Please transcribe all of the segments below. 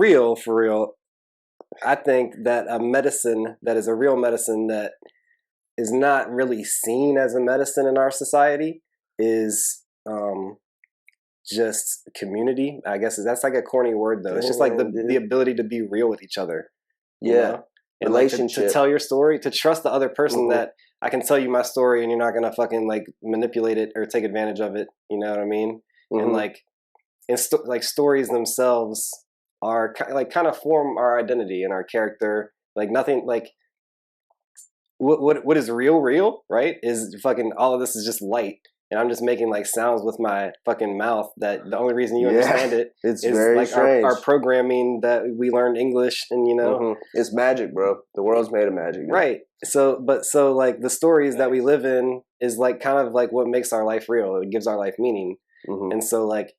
real, for real, I think that a medicine that is a real medicine that is not really seen as a medicine in our society is just community. I guess that's like a corny word though. It's just like the ability to be real with each other. You know? And relationship. Like to tell your story, to trust the other person that I can tell you my story and you're not gonna fucking like manipulate it or take advantage of it. You know what I mean? And like, like stories themselves are like kind of form our identity and our character. Like nothing like what is real, right? Is fucking all of this is just light. And I'm just making like sounds with my fucking mouth that the only reason you understand it is very like our programming that we learned English and you know it's magic, bro. The world's made of magic, right? So like the stories that we live in is like kind of like what makes our life real. It gives our life meaning. And so like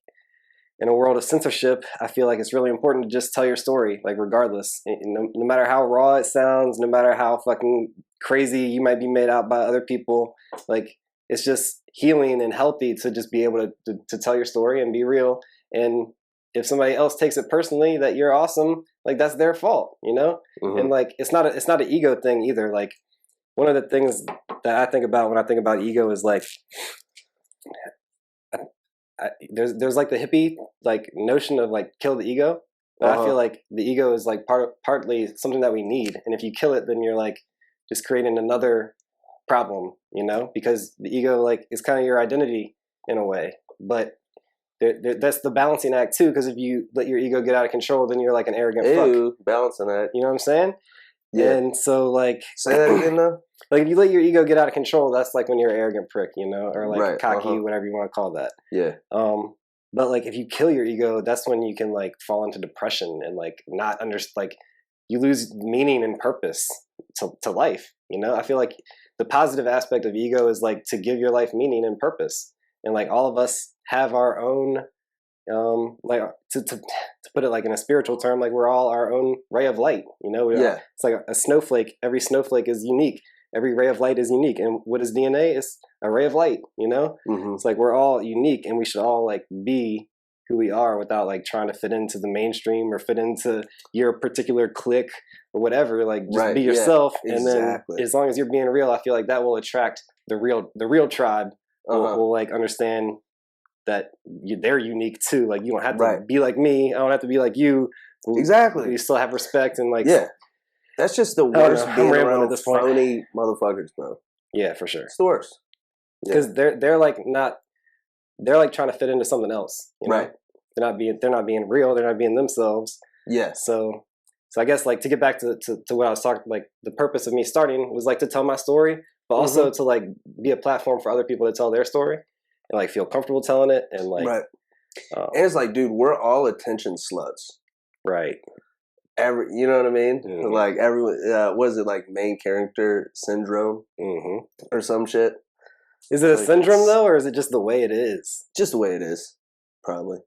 in a world of censorship, I feel like it's really important to just tell your story, like regardless, no matter how raw it sounds, no matter how fucking crazy you might be made out by other people, like it's just healing and healthy to just be able to tell your story and be real. And if somebody else takes it personally that you're awesome, like that's their fault, you know? And like it's not an ego thing either. Like one of the things that I think about when I think about ego is like there's like the hippie like notion of like kill the ego. But I feel like the ego is like partly something that we need. And if you kill it, then you're like just creating another problem, you know, because the ego like is kind of your identity in a way, but that's the balancing act too, because if you let your ego get out of control, then you're like an arrogant fuck. Balancing act, you know what I'm saying? And so like say that again though. Like if you let your ego get out of control, that's like when you're an arrogant prick, you know, or like cocky, whatever you want to call that. But like if you kill your ego, that's when you can like fall into depression and like not like you lose meaning and purpose to life, you know? I feel like the positive aspect of ego is like to give your life meaning and purpose. And like all of us have our own, like to put it like in a spiritual term, like we're all our own ray of light, you know? It's like a snowflake. Every snowflake is unique. Every ray of light is unique. And what is DNA? It's a ray of light, you know? It's like we're all unique and we should all like be who we are without like trying to fit into the mainstream or fit into your particular clique or whatever. Like just be yourself. And then as long as you're being real, I feel like that will attract the real tribe will like understand that they're unique too. Like you don't have to be like me. I don't have to be like you. Exactly. You still have respect and like that's just the worst being around this phony motherfuckers, bro. Yeah, for sure. It's the worst. Because they're like trying to fit into something else. You know? They're not being real. They're not being themselves. Yeah. So I guess like to get back to what I was talking, like the purpose of me starting was like to tell my story, but also to like be a platform for other people to tell their story and like feel comfortable telling it and like. And it's like, dude, we're all attention sluts. Right. You know what I mean? Like everyone, what is it, like main character syndrome or some shit? Is it a syndrome though, or is it just the way it is? Just the way it is, probably.